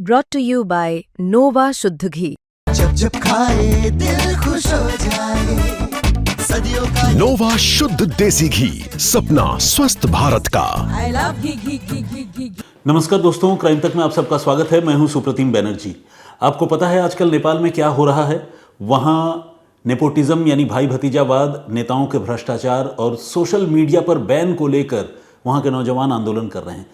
brought to you by Nova शुद्ध घी। जब जब खाए दिल खुश हो जाए, सदियों का नोवा शुद्ध देसी घी, सपना स्वस्थ भारत का। I love घी। नमस्कार दोस्तों, क्राइम तक में आप सबका स्वागत है। मैं हूं सुप्रतिम बैनर्जी। आपको पता है आजकल नेपाल में क्या हो रहा है? वहां नेपोटिज्म यानी भाई भतीजावाद, नेताओं के भ्रष्टाचार और सोशल मीडिया पर बैन को लेकर वहां के नौजवान आंदोलन कर रहे हैं।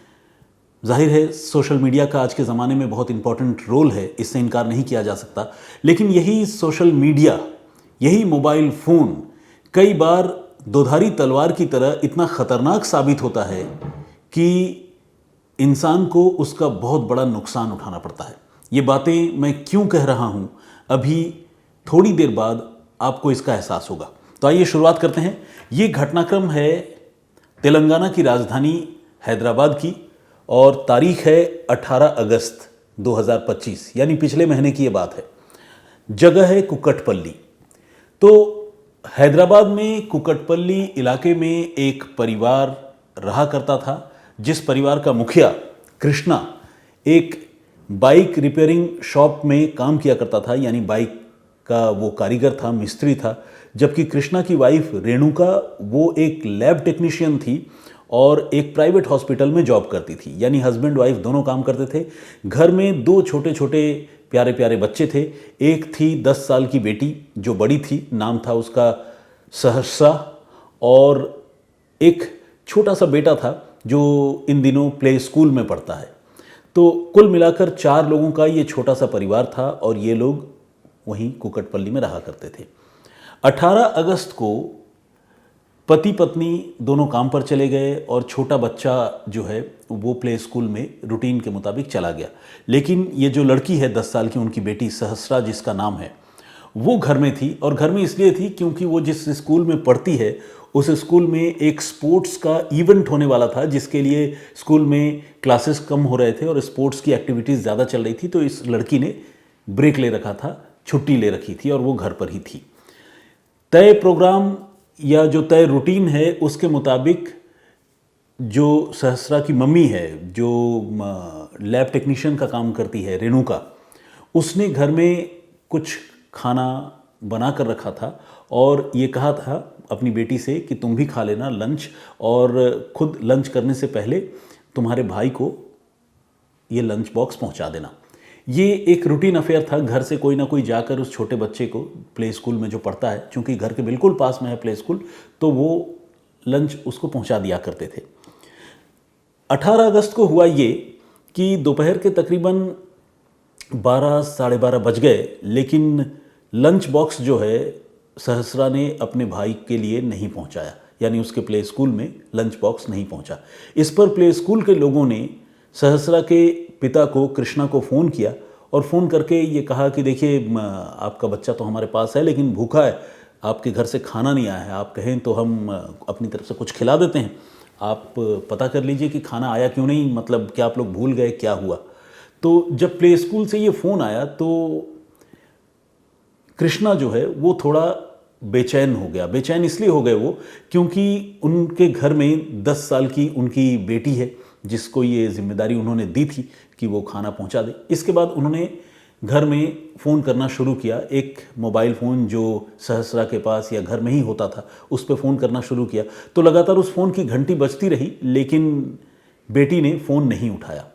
जाहिर है सोशल मीडिया का आज के ज़माने में बहुत इंपॉर्टेंट रोल है, इससे इनकार नहीं किया जा सकता। लेकिन यही सोशल मीडिया, यही मोबाइल फ़ोन कई बार दोधारी तलवार की तरह इतना ख़तरनाक साबित होता है कि इंसान को उसका बहुत बड़ा नुकसान उठाना पड़ता है। ये बातें मैं क्यों कह रहा हूँ, अभी थोड़ी देर बाद आपको इसका एहसास होगा। तो आइए शुरुआत करते हैं। ये घटनाक्रम है तेलंगाना की राजधानी हैदराबाद की और तारीख है 18 अगस्त 2025, यानी पिछले महीने की ये बात है। जगह है कुक्कटपल्ली। तो हैदराबाद में कुक्कटपल्ली इलाके में एक परिवार रहा करता था, जिस परिवार का मुखिया कृष्णा एक बाइक रिपेयरिंग शॉप में काम किया करता था, यानी बाइक का वो कारीगर था, मिस्त्री था। जबकि कृष्णा की वाइफ रेणुका वो एक लैब टेक्नीशियन थी और एक प्राइवेट हॉस्पिटल में जॉब करती थी, यानी हस्बैंड वाइफ दोनों काम करते थे। घर में दो छोटे छोटे प्यारे प्यारे बच्चे थे। एक थी 10 साल की बेटी जो बड़ी थी, नाम था उसका सहर्षा, और एक छोटा सा बेटा था जो इन दिनों प्ले स्कूल में पढ़ता है। तो कुल मिलाकर 4 लोगों का ये छोटा सा परिवार था और ये लोग वहीं कुक्कटपल्ली में रहा करते थे। 18 अगस्त को पति पत्नी दोनों काम पर चले गए और छोटा बच्चा जो है वो प्ले स्कूल में रूटीन के मुताबिक चला गया। लेकिन ये जो लड़की है 10 साल की, उनकी बेटी सहस्रा जिसका नाम है, वो घर में थी। और घर में इसलिए थी क्योंकि वो जिस स्कूल में पढ़ती है उस स्कूल में एक स्पोर्ट्स का इवेंट होने वाला था, जिसके लिए स्कूल में क्लासेस कम हो रहे थे और स्पोर्ट्स की एक्टिविटीज़ ज़्यादा चल रही थी। तो इस लड़की ने ब्रेक ले रखा था, छुट्टी ले रखी थी और वो घर पर ही थी। तय प्रोग्राम या जो तय रूटीन है उसके मुताबिक जो सहस्रा की मम्मी है, जो लैब टेक्नीशियन का काम करती है रेणुका, उसने घर में कुछ खाना बना कर रखा था और ये कहा था अपनी बेटी से कि तुम भी खा लेना लंच, और खुद लंच करने से पहले तुम्हारे भाई को ये लंच बॉक्स पहुंचा देना। ये एक रूटीन अफेयर था। घर से कोई ना कोई जाकर उस छोटे बच्चे को, प्ले स्कूल में जो पढ़ता है, चूंकि घर के बिल्कुल पास में है प्ले स्कूल, तो वो लंच उसको पहुंचा दिया करते थे। 18 अगस्त को हुआ ये कि दोपहर के तकरीबन 12 साढ़े 12 बज गए, लेकिन लंच बॉक्स जो है सहस्रा ने अपने भाई के लिए नहीं पहुंचाया, यानी उसके प्ले स्कूल में लंच बॉक्स नहीं पहुंचा। इस पर प्ले स्कूल के लोगों ने सहस्रा के पिता को, कृष्णा को फ़ोन किया और फ़ोन करके ये कहा कि देखिए आपका बच्चा तो हमारे पास है लेकिन भूखा है, आपके घर से खाना नहीं आया है, आप कहें तो हम अपनी तरफ से कुछ खिला देते हैं, आप पता कर लीजिए कि खाना आया क्यों नहीं, मतलब क्या आप लोग भूल गए, क्या हुआ। तो जब प्ले स्कूल से ये फ़ोन आया तो कृष्णा जो है वो थोड़ा बेचैन हो गया। बेचैन इसलिए हो गए वो क्योंकि उनके घर में 10 साल की उनकी बेटी है, जिसको ये जिम्मेदारी उन्होंने दी थी कि वो खाना पहुंचा दे। इसके बाद उन्होंने घर में फ़ोन करना शुरू किया। एक मोबाइल फ़ोन जो सहस्रा के पास या घर में ही होता था उस पर फ़ोन करना शुरू किया। तो लगातार उस फ़ोन की घंटी बजती रही, लेकिन बेटी ने फ़ोन नहीं उठाया।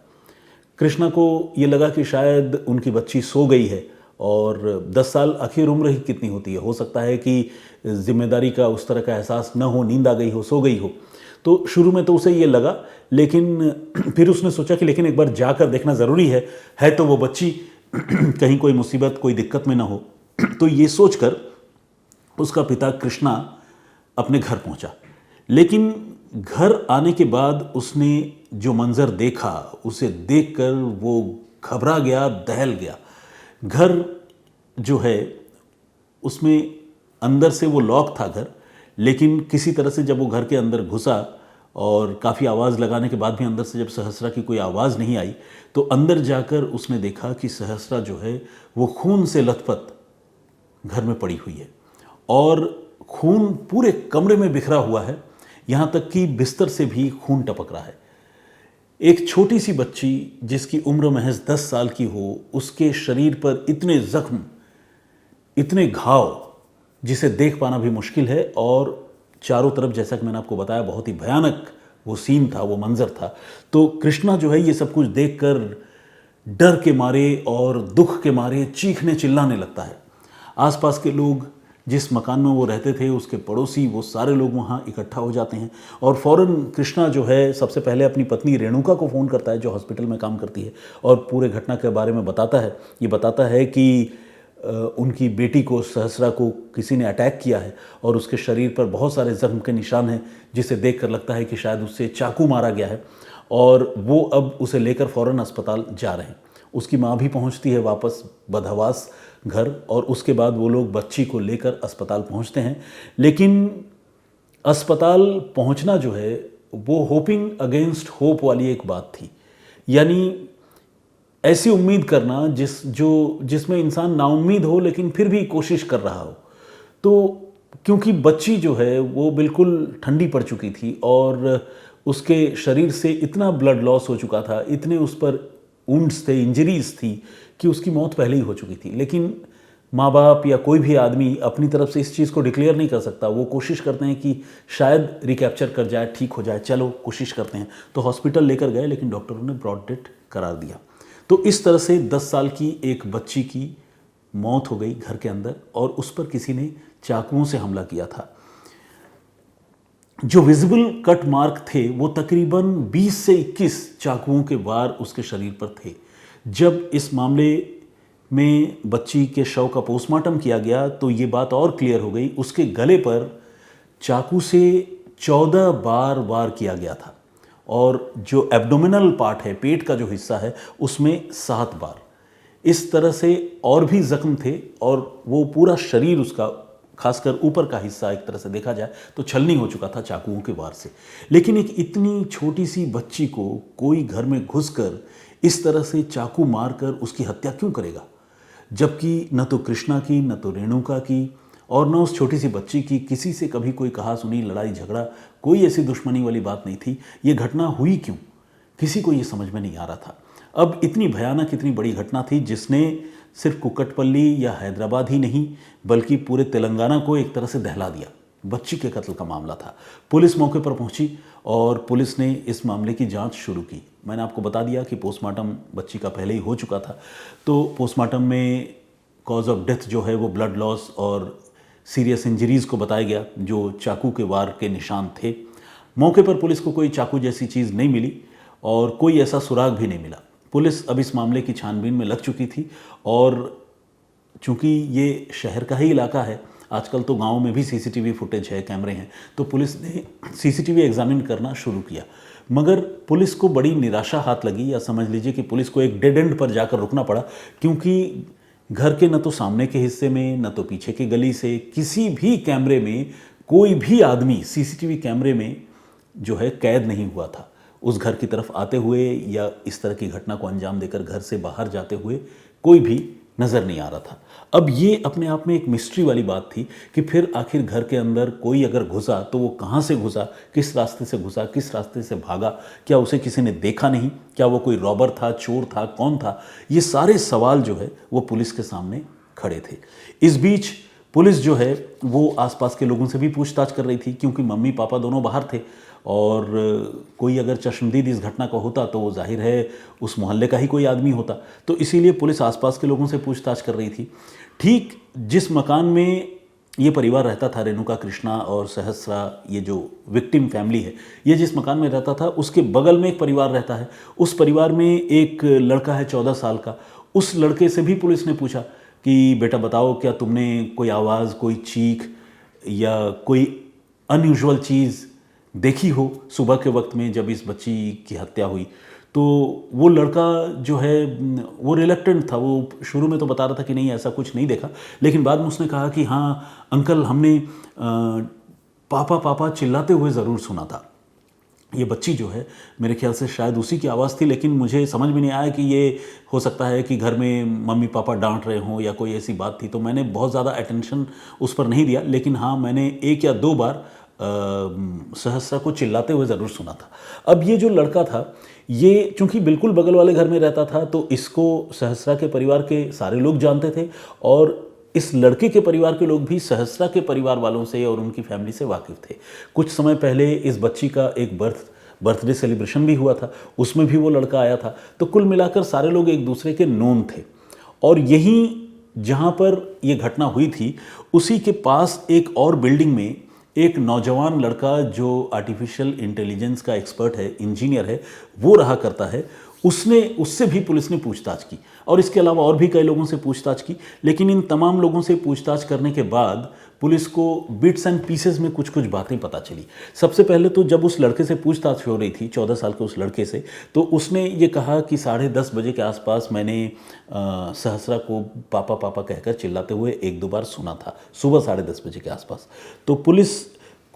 कृष्णा को ये लगा कि शायद उनकी बच्ची सो गई है, और 10 साल आखिर उम्र ही कितनी होती है, हो सकता है कि जिम्मेदारी का उस तरह का एहसास न हो, नींद आ गई हो, सो गई हो। तो शुरू में तो उसे ये लगा, लेकिन फिर उसने सोचा कि लेकिन एक बार जाकर देखना ज़रूरी है तो वो बच्ची कहीं कोई मुसीबत, कोई दिक्कत में ना हो। तो ये सोचकर उसका पिता कृष्णा अपने घर पहुंचा। लेकिन घर आने के बाद उसने जो मंज़र देखा, उसे देखकर वो घबरा गया, दहल गया। घर जो है उसमें अंदर से वो लॉक था घर, लेकिन किसी तरह से जब वो घर के अंदर घुसा और काफ़ी आवाज़ लगाने के बाद भी अंदर से जब सहस्रा की कोई आवाज़ नहीं आई, तो अंदर जाकर उसने देखा कि सहस्रा जो है वो खून से लथपथ घर में पड़ी हुई है और खून पूरे कमरे में बिखरा हुआ है, यहाँ तक कि बिस्तर से भी खून टपक रहा है। एक छोटी सी बच्ची जिसकी उम्र महज 10 साल की हो, उसके शरीर पर इतने जख्म, इतने घाव, जिसे देख पाना भी मुश्किल है। और चारों तरफ, जैसा कि मैंने आपको बताया, बहुत ही भयानक वो सीन था, वो मंजर था। तो कृष्णा जो है ये सब कुछ देखकर डर के मारे और दुख के मारे चीखने चिल्लाने लगता है। आसपास के लोग, जिस मकान में वो रहते थे, उसके पड़ोसी, वो सारे लोग वहाँ इकट्ठा हो जाते हैं। और फ़ौरन कृष्णा जो है सबसे पहले अपनी पत्नी रेणुका को फ़ोन करता है, जो हॉस्पिटल में काम करती है, और पूरे घटना के बारे में बताता है। ये बताता है कि उनकी बेटी को, सहस्रा को, किसी ने अटैक किया है और उसके शरीर पर बहुत सारे जख्म के निशान हैं, जिसे देखकर लगता है कि शायद उससे चाकू मारा गया है। और वो अब उसे लेकर फ़ौरन अस्पताल जा रहे हैं। उसकी माँ भी पहुंचती है वापस बदहवास घर, और उसके बाद वो लोग बच्ची को लेकर अस्पताल पहुंचते हैं। लेकिन अस्पताल पहुंचना जो है वो होपिंग अगेंस्ट होप वाली एक बात थी, यानी ऐसी उम्मीद करना जिसमें इंसान नाउम्मीद हो लेकिन फिर भी कोशिश कर रहा हो। तो क्योंकि बच्ची जो है वो बिल्कुल ठंडी पड़ चुकी थी और उसके शरीर से इतना ब्लड लॉस हो चुका था, इतने उस पर वुंड्स थे, इंजरीज थी, कि उसकी मौत पहले ही हो चुकी थी। लेकिन माँ बाप या कोई भी आदमी अपनी तरफ से इस चीज़ को डिक्लेयर नहीं कर सकता। वो कोशिश करते हैं कि शायद रिकैप्चर कर जाए, ठीक हो जाए, चलो कोशिश करते हैं। तो हॉस्पिटल लेकर गए, लेकिन डॉक्टरों ने ब्रॉड डेथ करार दिया। तो इस तरह से 10 साल की एक बच्ची की मौत हो गई घर के अंदर, और उस पर किसी ने चाकुओं से हमला किया था। जो विजिबल कट मार्क थे वो तकरीबन 20 से 21 चाकुओं के वार उसके शरीर पर थे। जब इस मामले में बच्ची के शव का पोस्टमार्टम किया गया तो ये बात और क्लियर हो गई, उसके गले पर चाकू से 14 बार वार किया गया था, और जो एब्डोमिनल पार्ट है, पेट का जो हिस्सा है, उसमें 7 बार। इस तरह से और भी जख्म थे, और वो पूरा शरीर उसका, खासकर ऊपर का हिस्सा, एक तरह से देखा जाए तो छलनी हो चुका था चाकुओं के वार से। लेकिन एक इतनी छोटी सी बच्ची को कोई घर में घुसकर इस तरह से चाकू मारकर उसकी हत्या क्यों करेगा? जबकि न तो कृष्णा की, न तो रेणुका की, और न उस छोटी सी बच्ची की किसी से कभी कोई कहा सुनी लड़ाई झगड़ा, कोई ऐसी दुश्मनी वाली बात नहीं थी। ये घटना हुई क्यों, किसी को ये समझ में नहीं आ रहा था। अब इतनी भयानक, इतनी बड़ी घटना थी जिसने सिर्फ कुक्कटपल्ली या हैदराबाद ही नहीं बल्कि पूरे तेलंगाना को एक तरह से दहला दिया। बच्ची के कत्ल का मामला था। पुलिस मौके पर पहुंची और पुलिस ने इस मामले की जांच शुरू की। मैंने आपको बता दिया कि पोस्टमार्टम बच्ची का पहले ही हो चुका था। तो पोस्टमार्टम में कॉज ऑफ डेथ जो है वो ब्लड लॉस और सीरियस इंजरीज़ को बताया गया, जो चाकू के वार के निशान थे। मौके पर पुलिस को कोई चाकू जैसी चीज़ नहीं मिली और कोई ऐसा सुराग भी नहीं मिला। पुलिस अब इस मामले की छानबीन में लग चुकी थी, और चूंकि ये शहर का ही इलाका है, आजकल तो गाँव में भी सीसीटीवी फुटेज है, कैमरे हैं, तो पुलिस ने सीसीटीवी एग्जामिन करना शुरू किया। मगर पुलिस को बड़ी निराशा हाथ लगी, या समझ लीजिए कि पुलिस को एक डेड एंड पर जाकर रुकना पड़ा, क्योंकि घर के न तो सामने के हिस्से में, न तो पीछे की गली से किसी भी कैमरे में कोई भी आदमी सीसीटीवी कैमरे में जो है कैद नहीं हुआ था। उस घर की तरफ आते हुए या इस तरह की घटना को अंजाम देकर घर से बाहर जाते हुए कोई भी नज़र नहीं आ रहा था। अब ये अपने आप में एक मिस्ट्री वाली बात थी कि फिर आखिर घर के अंदर कोई अगर घुसा तो वो कहाँ से घुसा, किस रास्ते से घुसा, किस रास्ते से भागा, क्या उसे किसी ने देखा नहीं, क्या वो कोई रॉबर था, चोर था, कौन था? ये सारे सवाल जो है वो पुलिस के सामने खड़े थे। इस बीच पुलिस जो है वो आसपास के लोगों से भी पूछताछ कर रही थी, क्योंकि मम्मी पापा दोनों बाहर थे, और कोई अगर चश्मदीद इस घटना का होता तो वो जाहिर है उस मोहल्ले का ही कोई आदमी होता। तो इसीलिए पुलिस आसपास के लोगों से पूछताछ कर रही थी। ठीक जिस मकान में ये परिवार रहता था, रेणुका, कृष्णा और सहस्रा, ये जो विक्टिम फैमिली है, ये जिस मकान में रहता था उसके बगल में एक परिवार रहता है। उस परिवार में एक लड़का है 14 साल का। उस लड़के से भी पुलिस ने पूछा कि बेटा बताओ, क्या तुमने कोई आवाज़, कोई चीख या कोई अनयूजुअल चीज़ देखी हो सुबह के वक्त में जब इस बच्ची की हत्या हुई? तो वो लड़का जो है वो रिलक्टेंट था। वो शुरू में तो बता रहा था कि नहीं ऐसा कुछ नहीं देखा, लेकिन बाद में उसने कहा कि हाँ अंकल, हमने पापा पापा चिल्लाते हुए ज़रूर सुना था। ये बच्ची जो है मेरे ख्याल से शायद उसी की आवाज़ थी, लेकिन मुझे समझ में नहीं आया कि ये हो सकता है कि घर में मम्मी पापा डांट रहे हों या कोई ऐसी बात थी। तो मैंने बहुत ज़्यादा अटेंशन उस पर नहीं दिया, लेकिन हाँ मैंने 1 या 2 बार सहस्रा को चिल्लाते हुए ज़रूर सुना था। अब ये जो लड़का था, ये चूंकि बिल्कुल बगल वाले घर में रहता था तो इसको सहस्रा के परिवार के सारे लोग जानते थे और इस लड़के के परिवार के लोग भी सहस्रा के परिवार वालों से और उनकी फैमिली से वाकिफ थे। कुछ समय पहले इस बच्ची का एक बर्थडे सेलिब्रेशन भी हुआ था, उसमें भी वो लड़का आया था। तो कुल मिलाकर सारे लोग एक दूसरे के नोन थे। और यहीं जहाँ पर ये घटना हुई थी उसी के पास एक और बिल्डिंग में एक नौजवान लड़का जो आर्टिफिशियल इंटेलिजेंस का एक्सपर्ट है, इंजीनियर है, वो रहा करता है। उससे भी पुलिस ने पूछताछ की और इसके अलावा और भी कई लोगों से पूछताछ की। लेकिन इन तमाम लोगों से पूछताछ करने के बाद पुलिस को बिट्स एंड पीसेस में कुछ कुछ बातें पता चली। सबसे पहले तो जब उस लड़के से पूछताछ हो रही थी, 14 साल के उस लड़के से, तो उसने ये कहा कि 10:30 बजे के आसपास मैंने सहस्रा को पापा पापा कहकर चिल्लाते हुए 1-2 बार सुना था, सुबह 10:30 बजे के आसपास। तो पुलिस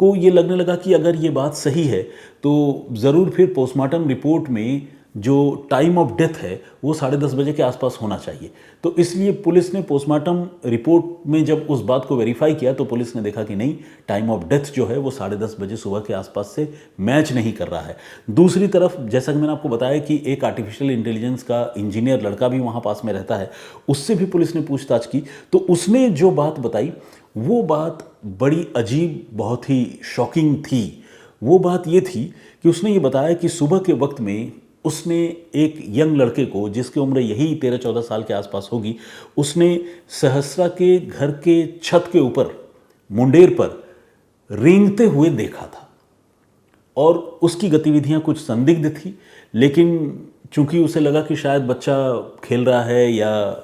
को ये लगने लगा कि अगर ये बात सही है तो ज़रूर फिर पोस्टमार्टम रिपोर्ट में जो टाइम ऑफ डेथ है वो 10:30 बजे के आसपास होना चाहिए। तो इसलिए पुलिस ने पोस्टमार्टम रिपोर्ट में जब उस बात को वेरीफाई किया तो पुलिस ने देखा कि नहीं, टाइम ऑफ डेथ जो है वो 10:30 बजे सुबह के आसपास से मैच नहीं कर रहा है। दूसरी तरफ जैसा कि मैंने आपको बताया कि एक आर्टिफिशियल इंटेलिजेंस का इंजीनियर लड़का भी वहाँ पास में रहता है, उससे भी पुलिस ने पूछताछ की। तो उसने जो बात बताई वो बात बड़ी अजीब, बहुत ही शॉकिंग थी। वो बात ये थी कि उसने ये बताया कि सुबह के वक्त में उसने एक यंग लड़के को, जिसकी उम्र यही 13-14 साल के आसपास होगी, उसने सहस्रा के घर के छत के ऊपर मुंडेर पर रेंगते हुए देखा था। और उसकी गतिविधियां कुछ संदिग्ध थी, लेकिन चूंकि उसे लगा कि शायद बच्चा खेल रहा है या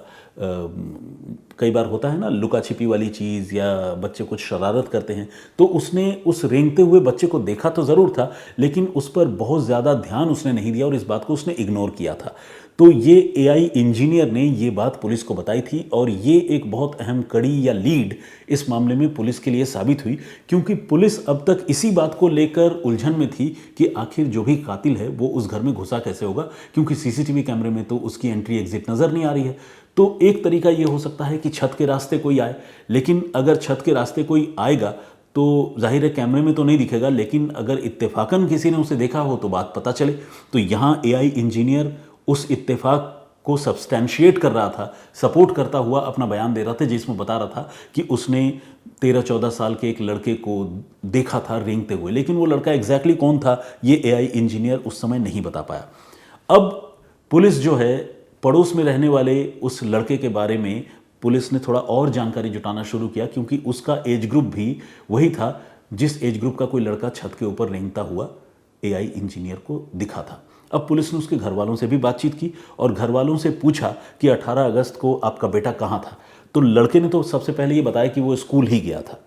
कई बार होता है ना लुका छिपी वाली चीज़, या बच्चे कुछ शरारत करते हैं, तो उसने उस रेंगते हुए बच्चे को देखा तो ज़रूर था, लेकिन उस पर बहुत ज़्यादा ध्यान उसने नहीं दिया और इस बात को उसने इग्नोर किया था। तो ये एआई इंजीनियर ने ये बात पुलिस को बताई थी और ये एक बहुत अहम कड़ी या लीड इस मामले में पुलिस के लिए साबित हुई, क्योंकि पुलिस अब तक इसी बात को लेकर उलझन में थी कि आखिर जो भी कातिल है वो उस घर में घुसा कैसे होगा, क्योंकि सीसीटीवी कैमरे में तो उसकी एंट्री एग्जिट नज़र नहीं आ रही है। तो एक तरीका ये हो सकता है कि छत के रास्ते कोई आए, लेकिन अगर छत के रास्ते कोई आएगा तो जाहिर है कैमरे में तो नहीं दिखेगा, लेकिन अगर इत्तेफाकन किसी ने उसे देखा हो तो बात पता चले। तो यहाँ एआई इंजीनियर उस इत्तेफाक को सब्सटैंशिएट कर रहा था, सपोर्ट करता हुआ अपना बयान दे रहा था, जिसमें बता रहा था कि उसने 13-14 साल के एक लड़के को देखा था रेंगते हुए। लेकिन वो लड़का एग्जैक्टली कौन था ये एआई इंजीनियर उस समय नहीं बता पाया। अब पुलिस जो है पड़ोस में रहने वाले उस लड़के के बारे में पुलिस ने थोड़ा और जानकारी जुटाना शुरू किया, क्योंकि उसका एज ग्रुप भी वही था जिस एज ग्रुप का कोई लड़का छत के ऊपर रेंगता हुआ एआई इंजीनियर को दिखा था। अब पुलिस ने उसके घर वालों से भी बातचीत की और घर वालों से पूछा कि 18 अगस्त को आपका बेटा कहाँ था। तो लड़के ने तो सबसे पहले ये बताया कि वो स्कूल ही गया था।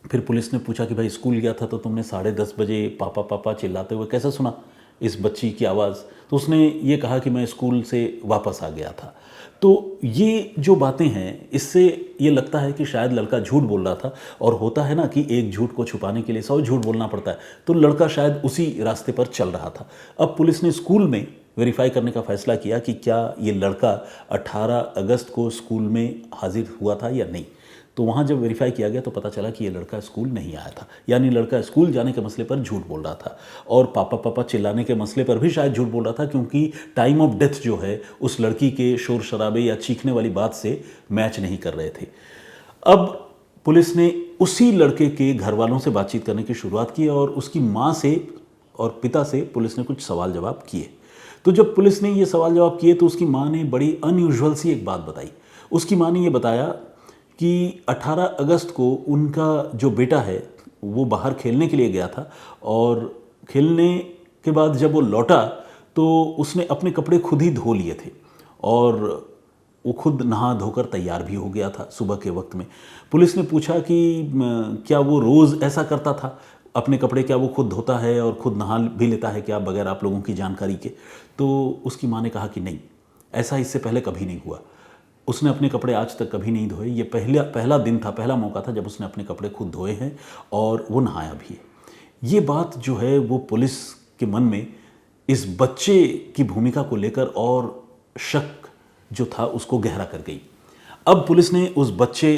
फिर पुलिस ने पूछा कि भाई स्कूल गया था तो तुमने 10:30 बजे पापा पापा चिल्लाते हुए कैसे सुना इस बच्ची की आवाज़? तो उसने ये कहा कि मैं स्कूल से वापस आ गया था। तो ये जो बातें हैं इससे ये लगता है कि शायद लड़का झूठ बोल रहा था, और होता है ना कि एक झूठ को छुपाने के लिए 100 झूठ बोलना पड़ता है, तो लड़का शायद उसी रास्ते पर चल रहा था। अब पुलिस ने स्कूल में वेरीफाई करने का फैसला किया कि क्या ये लड़का 18 अगस्त को स्कूल में हाजिर हुआ था या नहीं। तो वहाँ जब वेरीफाई किया गया तो पता चला कि ये लड़का स्कूल नहीं आया था, यानी लड़का स्कूल जाने के मसले पर झूठ बोल रहा था और पापा पापा चिल्लाने के मसले पर भी शायद झूठ बोल रहा था, क्योंकि टाइम ऑफ डेथ जो है उस लड़की के शोर शराबे या चीखने वाली बात से मैच नहीं कर रहे थे। अब पुलिस ने उसी लड़के के घर वालों से बातचीत करने की शुरुआत की और उसकी माँ से और पिता से पुलिस ने कुछ सवाल जवाब किए। तो जब पुलिस ने ये सवाल जवाब किए तो उसकी माँ ने बड़ी अनयूजुअल सी एक बात बताई। उसकी माँ ने ये बताया कि 18 अगस्त को उनका जो बेटा है वो बाहर खेलने के लिए गया था और खेलने के बाद जब वो लौटा तो उसने अपने कपड़े खुद ही धो लिए थे और वो खुद नहा धोकर तैयार भी हो गया था सुबह के वक्त में। पुलिस ने पूछा कि क्या वो रोज़ ऐसा करता था, अपने कपड़े क्या वो खुद धोता है और खुद नहा भी लेता है क्या बगैर आप लोगों की जानकारी के? तो उसकी माँ ने कहा कि नहीं, ऐसा इससे पहले कभी नहीं हुआ। उसने अपने कपड़े आज तक कभी नहीं धोए। ये पहला दिन था, पहला मौका था जब उसने अपने कपड़े खुद धोए हैं और वो नहाया भी है। ये बात जो है वो पुलिस के मन में इस बच्चे की भूमिका को लेकर और शक जो था उसको गहरा कर गई। अब पुलिस ने उस बच्चे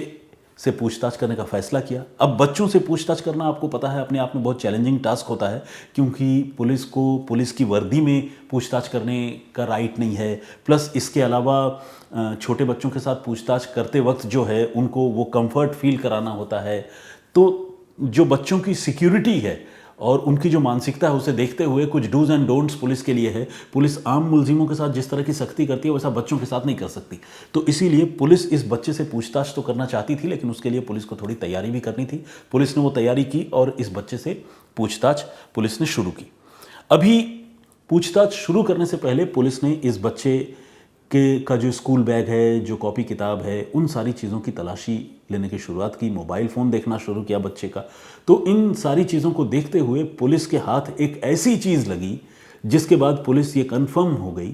से पूछताछ करने का फैसला किया। अब बच्चों से पूछताछ करना आपको पता है अपने आप में बहुत चैलेंजिंग टास्क होता है, क्योंकि पुलिस को पुलिस की वर्दी में पूछताछ करने का राइट नहीं है। प्लस इसके अलावा छोटे बच्चों के साथ पूछताछ करते वक्त जो है उनको वो कंफर्ट फील कराना होता है। तो जो बच्चों की सिक्योरिटी है और उनकी जो मानसिकता है उसे देखते हुए कुछ डूज एंड डोंट्स पुलिस के लिए है। पुलिस आम मुलजिमों के साथ जिस तरह की सख्ती करती है वैसा बच्चों के साथ नहीं कर सकती। तो इसीलिए पुलिस इस बच्चे से पूछताछ तो करना चाहती थी, लेकिन उसके लिए पुलिस को थोड़ी तैयारी भी करनी थी। पुलिस ने वो तैयारी की और इस बच्चे से पूछताछ पुलिस ने शुरू की। अभी पूछताछ शुरू करने से पहले पुलिस ने इस बच्चे का जो स्कूल बैग है, जो कॉपी किताब है, उन सारी चीज़ों की तलाशी लेने की शुरुआत की। मोबाइल फ़ोन देखना शुरू किया बच्चे का। तो इन सारी चीज़ों को देखते हुए पुलिस के हाथ एक ऐसी चीज़ लगी जिसके बाद पुलिस ये कंफर्म हो गई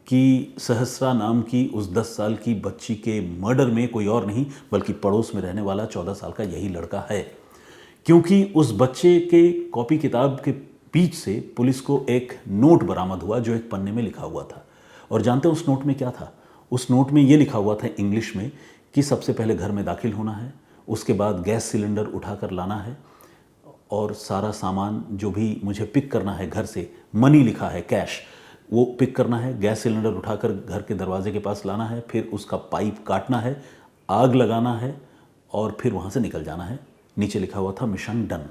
कि सहस्रा नाम की उस 10 साल की बच्ची के मर्डर में कोई और नहीं बल्कि पड़ोस में रहने वाला 14 साल का यही लड़का है। क्योंकि उस बच्चे के कॉपी किताब के बीच से पुलिस को एक नोट बरामद हुआ जो एक पन्ने में लिखा हुआ था। और जानते हैं उस नोट में क्या था? उस नोट में ये लिखा हुआ था इंग्लिश में कि सबसे पहले घर में दाखिल होना है, उसके बाद गैस सिलेंडर उठाकर लाना है और सारा सामान जो भी मुझे पिक करना है घर से, मनी लिखा है, कैश, वो पिक करना है। गैस सिलेंडर उठाकर घर के दरवाजे के पास लाना है, फिर उसका पाइप काटना है, आग लगाना है और फिर वहाँ से निकल जाना है। नीचे लिखा हुआ था मिशन डन।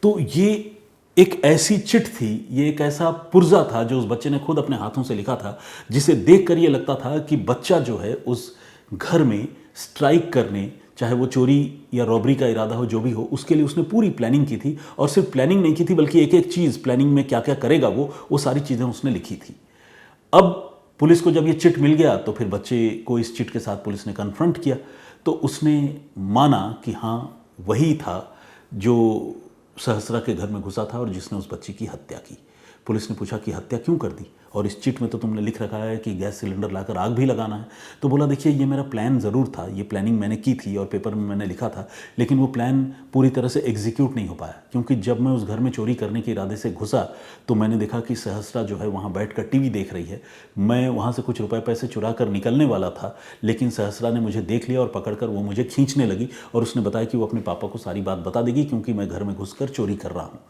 तो ये एक ऐसी चिट थी, ये एक ऐसा पुर्जा था जो उस बच्चे ने खुद अपने हाथों से लिखा था, जिसे देखकर ये लगता था कि बच्चा जो है उस घर में स्ट्राइक करने, चाहे वो चोरी या रॉबरी का इरादा हो, जो भी हो, उसके लिए उसने पूरी प्लानिंग की थी। और सिर्फ प्लानिंग नहीं की थी बल्कि एक एक चीज़ प्लानिंग में क्या क्या करेगा वो सारी चीज़ें उसने लिखी थी। अब पुलिस को जब ये चिट मिल गया तो फिर बच्चे को इस चिट के साथ पुलिस ने कन्फ्रंट किया। तो उसने माना कि हाँ वही था जो सहस्रा के घर में घुसा था और जिसने उस बच्ची की हत्या की। पुलिस ने पूछा कि हत्या क्यों कर दी, और इस चिट में तो तुमने लिख रखा है कि गैस सिलेंडर लाकर आग भी लगाना है। तो बोला देखिए ये मेरा प्लान ज़रूर था, ये प्लानिंग मैंने की थी और पेपर में मैंने लिखा था, लेकिन वो प्लान पूरी तरह से एग्जीक्यूट नहीं हो पाया। क्योंकि जब मैं उस घर में चोरी करने के इरादे से घुसा तो मैंने देखा कि सहस्रा जो है वहाँ बैठकर टीवी देख रही है। मैं वहाँ से कुछ रुपए पैसे चुरा कर निकलने वाला था, लेकिन सहस्रा ने मुझे देख लिया और पकड़कर वो मुझे खींचने लगी और उसने बताया कि वो अपने पापा को सारी बात बता देगी क्योंकि मैं घर में घुसकर चोरी कर रहा हूँ।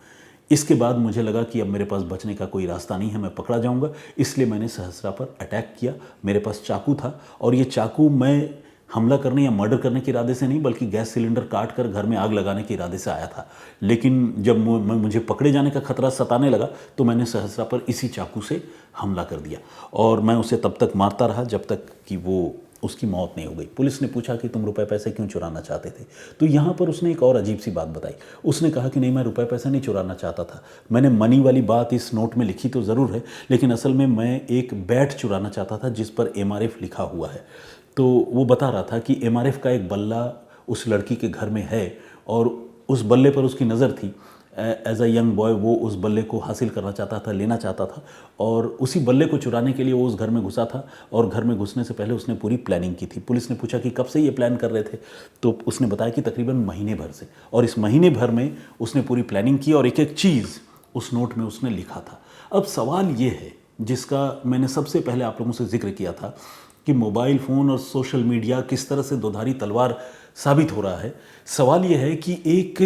इसके बाद मुझे लगा कि अब मेरे पास बचने का कोई रास्ता नहीं है, मैं पकड़ा जाऊंगा, इसलिए मैंने सहस्रा पर अटैक किया। मेरे पास चाकू था और ये चाकू मैं हमला करने या मर्डर करने के इरादे से नहीं बल्कि गैस सिलेंडर काट कर घर में आग लगाने के इरादे से आया था। लेकिन जब मुझे पकड़े जाने का खतरा सताने लगा तो मैंने सहस्रा पर इसी चाकू से हमला कर दिया और मैं उसे तब तक मारता रहा जब तक कि वो उसकी मौत नहीं हो गई। पुलिस ने पूछा कि तुम रुपए पैसे क्यों चुराना चाहते थे? तो यहाँ पर उसने एक और अजीब सी बात बताई। उसने कहा कि नहीं, मैं रुपए पैसे नहीं चुराना चाहता था, मैंने मनी वाली बात इस नोट में लिखी तो ज़रूर है, लेकिन असल में मैं एक बैट चुराना चाहता था जिस पर MRF लिखा हुआ है। तो वो बता रहा था कि MRF का एक बल्ला उस लड़की के घर में है और उस बल्ले पर उसकी नज़र थी। एज अ यंग बॉय वो उस बल्ले को हासिल करना चाहता था, लेना चाहता था और उसी बल्ले को चुराने के लिए वो उस घर में घुसा था और घर में घुसने से पहले उसने पूरी प्लानिंग की थी। पुलिस ने पूछा कि कब से ये प्लान कर रहे थे? तो उसने बताया कि तकरीबन महीने भर से, और इस महीने भर में उसने पूरी प्लानिंग की और एक एक चीज़ उस नोट में उसने लिखा था। अब सवाल ये है जिसका मैंने सबसे पहले आप लोगों से जिक्र किया था कि मोबाइल फ़ोन और सोशल मीडिया किस तरह से दोधारी तलवार साबित हो रहा है। सवाल ये है कि एक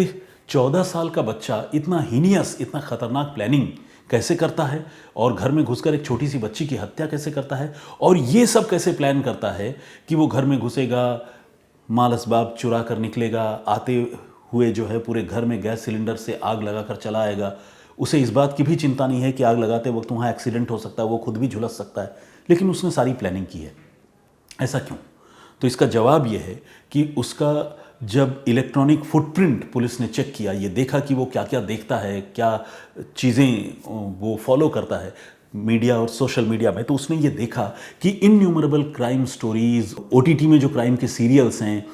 14 साल का बच्चा इतना हीनियस, इतना ख़तरनाक प्लानिंग कैसे करता है और घर में घुसकर एक छोटी सी बच्ची की हत्या कैसे करता है, और ये सब कैसे प्लान करता है कि वो घर में घुसेगा, माल असबाब चुरा कर निकलेगा, आते हुए जो है पूरे घर में गैस सिलेंडर से आग लगाकर चला आएगा। उसे इस बात की भी चिंता नहीं है कि आग लगाते वक्त वहाँ एक्सीडेंट हो सकता है, वो खुद भी झुलस सकता है, लेकिन उसने सारी प्लानिंग की है। ऐसा क्यों? तो इसका जवाब यह है कि उसका जब इलेक्ट्रॉनिक फुटप्रिंट पुलिस ने चेक किया, ये देखा कि वो क्या क्या देखता है, क्या चीज़ें वो फॉलो करता है मीडिया और सोशल मीडिया में, तो उसने ये देखा कि इनन्यूमरेबल क्राइम स्टोरीज़, OTT में जो क्राइम के सीरियल्स हैं,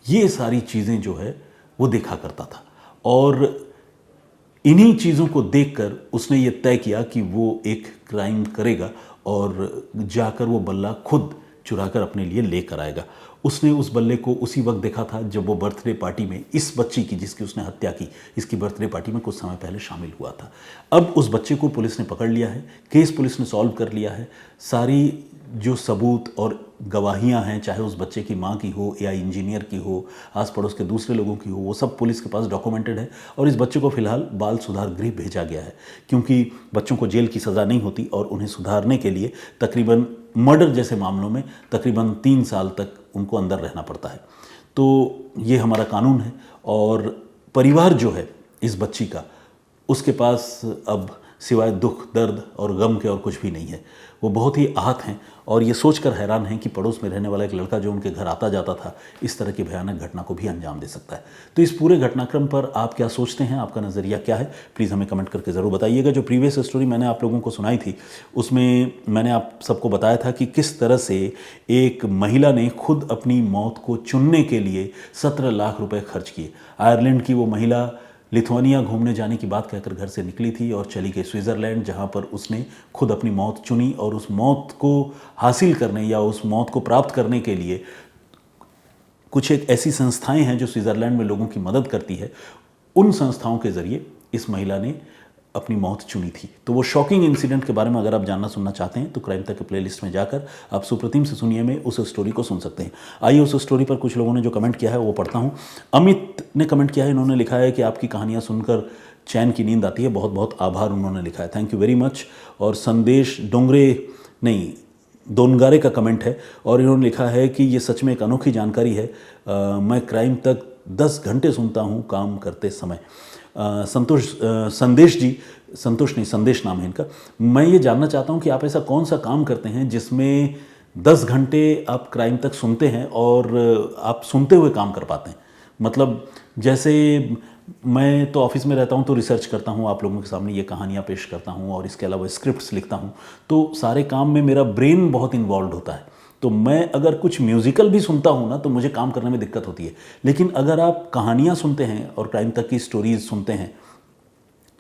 ये सारी चीज़ें जो है वो देखा करता था। और इन्हीं चीज़ों को देखकर उसने ये तय किया कि वो एक क्राइम करेगा और जाकर वो बल्ला खुद चुराकर अपने लिए लेकर आएगा। उसने उस बल्ले को उसी वक्त देखा था जब वो बर्थडे पार्टी में इस बच्ची की, जिसकी उसने हत्या की, इसकी बर्थडे पार्टी में कुछ समय पहले शामिल हुआ था। अब उस बच्चे को पुलिस ने पकड़ लिया है, केस पुलिस ने सॉल्व कर लिया है, सारी जो सबूत और गवाहियां हैं, चाहे उस बच्चे की माँ की हो या इंजीनियर की हो, आस पड़ोस के दूसरे लोगों की हो, वो सब पुलिस के पास डॉक्यूमेंटेड है और इस बच्चे को फिलहाल बाल सुधार गृह भेजा गया है, क्योंकि बच्चों को जेल की सज़ा नहीं होती और उन्हें सुधारने के लिए तकरीबन मर्डर जैसे मामलों में तकरीबन 3 साल तक उनको अंदर रहना पड़ता है। तो ये हमारा कानून है और परिवार जो है इस बच्ची का, उसके पास अब सिवाय दुख, दर्द और गम के और कुछ भी नहीं है। वो बहुत ही आहत हैं और ये सोचकर हैरान हैं कि पड़ोस में रहने वाला एक लड़का जो उनके घर आता जाता था, इस तरह की भयानक घटना को भी अंजाम दे सकता है। तो इस पूरे घटनाक्रम पर आप क्या सोचते हैं, आपका नज़रिया क्या है, प्लीज़ हमें कमेंट करके ज़रूर बताइएगा। जो प्रीवियस स्टोरी मैंने आप लोगों को सुनाई थी, उसमें मैंने आप सबको बताया था कि किस तरह से एक महिला ने खुद अपनी मौत को चुनने के लिए 17 लाख रुपए खर्च किए। आयरलैंड की वो महिला लिथुआनिया घूमने जाने की बात कहकर घर से निकली थी और चली गई स्विट्ज़रलैंड, जहां पर उसने खुद अपनी मौत चुनी और उस मौत को हासिल करने या उस मौत को प्राप्त करने के लिए कुछ एक ऐसी संस्थाएं हैं जो स्विट्ज़रलैंड में लोगों की मदद करती है। उन संस्थाओं के ज़रिए इस महिला ने अपनी मौत चुनी थी। तो वो शॉकिंग इंसिडेंट के बारे में अगर आप जानना सुनना चाहते हैं तो क्राइम तक के प्लेलिस्ट में जाकर आप सुप्रतिम से सुनिए में उस स्टोरी को सुन सकते हैं। आइए उस स्टोरी पर कुछ लोगों ने जो कमेंट किया है वो पढ़ता हूँ। अमित ने कमेंट किया है, इन्होंने लिखा है कि आपकी कहानियाँ सुनकर चैन की नींद आती है। बहुत बहुत आभार उन्होंने लिखा है, थैंक यू वेरी मच। और संदेश दोनगारे का कमेंट है और इन्होंने लिखा है कि ये सच में एक अनोखी जानकारी है। मैं क्राइम तक 10 घंटे सुनता हूँ काम करते समय। संदेश नाम है इनका। मैं ये जानना चाहता हूँ कि आप ऐसा कौन सा काम करते हैं जिसमें 10 घंटे आप क्राइम तक सुनते हैं और आप सुनते हुए काम कर पाते हैं। मतलब जैसे मैं तो ऑफिस में रहता हूँ तो रिसर्च करता हूँ, आप लोगों के सामने ये कहानियाँ पेश करता हूँ और इसके अलावा स्क्रिप्ट्स लिखता हूँ, तो सारे काम में मेरा ब्रेन बहुत इन्वॉल्व होता है। तो मैं अगर कुछ म्यूज़िकल भी सुनता हूँ ना तो मुझे काम करने में दिक्कत होती है। लेकिन अगर आप कहानियाँ सुनते हैं और क्राइम तक की स्टोरीज सुनते हैं,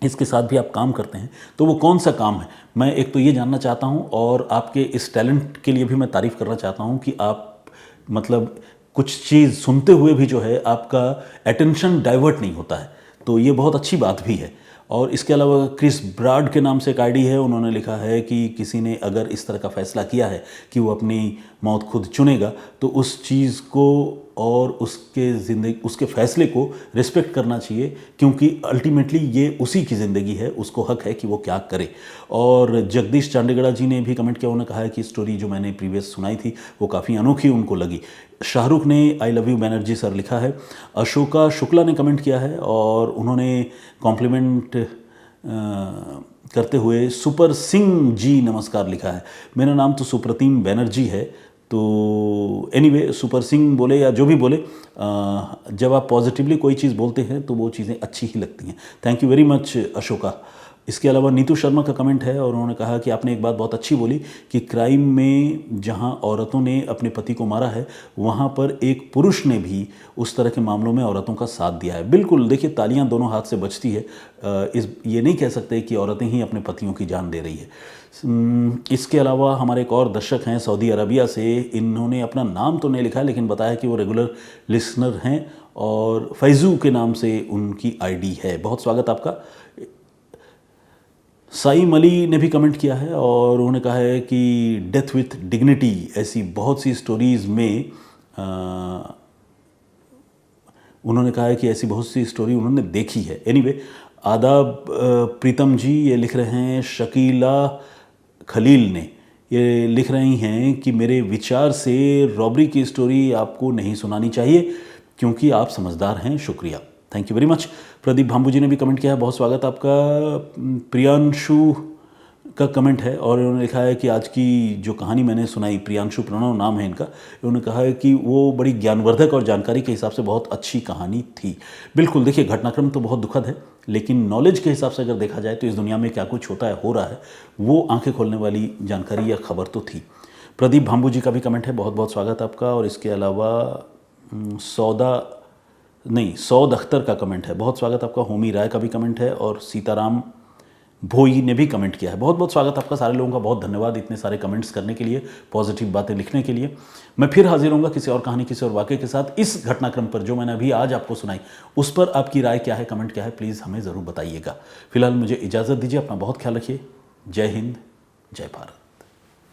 इसके साथ भी आप काम करते हैं, तो वो कौन सा काम है, मैं एक तो ये जानना चाहता हूँ। और आपके इस टैलेंट के लिए भी मैं तारीफ़ करना चाहता हूँ कि आप मतलब कुछ चीज़ सुनते हुए भी जो है आपका अटेंशन डाइवर्ट नहीं होता है, तो ये बहुत अच्छी बात भी है। और इसके अलावा क्रिस ब्राड के नाम से एक आईडी है, उन्होंने लिखा है कि किसी ने अगर इस तरह का फ़ैसला किया है कि वो अपनी मौत खुद चुनेगा तो उस चीज़ को और उसके फ़ैसले को रिस्पेक्ट करना चाहिए, क्योंकि अल्टीमेटली ये उसी की ज़िंदगी है, उसको हक है कि वो क्या करे। और जगदीश चांडेगड़ा जी ने भी कमेंट किया, उन्होंने कहा है कि स्टोरी जो मैंने प्रीवियस सुनाई थी वो काफ़ी अनोखी उनको लगी। शाहरुख ने I love you Banerjee sir लिखा है। अशोका शुक्ला ने कमेंट किया है और उन्होंने कॉम्प्लीमेंट करते हुए सुपर सिंह जी नमस्कार लिखा है। मेरा नाम तो सुप्रतिम बैनर्जी है, तो एनीवे सुपर सिंह बोले या जो भी बोले, जब आप पॉजिटिवली कोई चीज़ बोलते हैं तो वो चीज़ें अच्छी ही लगती हैं। Thank you very much Ashoka. इसके अलावा नीतू शर्मा का कमेंट है और उन्होंने कहा कि आपने एक बात बहुत अच्छी बोली कि क्राइम में जहां औरतों ने अपने पति को मारा है वहां पर एक पुरुष ने भी उस तरह के मामलों में औरतों का साथ दिया है। बिल्कुल, देखिए तालियां दोनों हाथ से बजती है। ये नहीं कह सकते कि औरतें ही अपने पतियों की जान दे रही है। इसके अलावा हमारे एक और दर्शक हैं सऊदी अरबिया से, इन्होंने अपना नाम तो नहीं लिखा लेकिन बताया कि वो रेगुलर लिसनर हैं और फैज़ू के नाम से उनकी आईडी है। बहुत स्वागत आपका। साईम अली ने भी कमेंट किया है और उन्होंने कहा है कि डेथ विथ डिग्निटी ऐसी बहुत सी स्टोरीज़ में उन्होंने कहा है कि ऐसी बहुत सी स्टोरी उन्होंने देखी है। एनीवे, आदाब प्रीतम जी ये लिख रहे हैं। शकीला खलील ने ये लिख रही हैं कि मेरे विचार से रॉबरी की स्टोरी आपको नहीं सुनानी चाहिए क्योंकि आप समझदार हैं। शुक्रिया, thank you very much. Pradeep Bhambu ji ने भी कमेंट किया है, बहुत स्वागत आपका। प्रियांशु का कमेंट है और उन्होंने लिखा है कि आज की जो कहानी मैंने सुनाई, प्रियांशु प्रणव नाम है इनका, उन्होंने कहा है कि वो बड़ी ज्ञानवर्धक और जानकारी के हिसाब से बहुत अच्छी कहानी थी। बिल्कुल, देखिए घटनाक्रम तो बहुत दुखद है लेकिन नॉलेज के हिसाब से अगर देखा जाए तो इस दुनिया में क्या कुछ होता है, हो रहा है, वो आंखें खोलने वाली जानकारी या खबर तो थी। प्रदीप भांबू जी का भी कमेंट है, बहुत बहुत स्वागत आपका। और इसके अलावा सौद अख्तर का कमेंट है, बहुत स्वागत आपका। होमी राय का भी कमेंट है और सीताराम भोई ने भी कमेंट किया है, बहुत बहुत स्वागत आपका। सारे लोगों का बहुत धन्यवाद इतने सारे कमेंट्स करने के लिए, पॉजिटिव बातें लिखने के लिए। मैं फिर हाजिर होऊंगा किसी और कहानी, किसी और वाक़े के साथ। इस घटनाक्रम पर जो मैंने अभी आज आपको सुनाई उस पर आपकी राय क्या है, कमेंट क्या है, प्लीज़ हमें ज़रूर बताइएगा। फिलहाल मुझे इजाज़त दीजिए, अपना बहुत ख्याल रखिए। जय हिंद, जय भारत।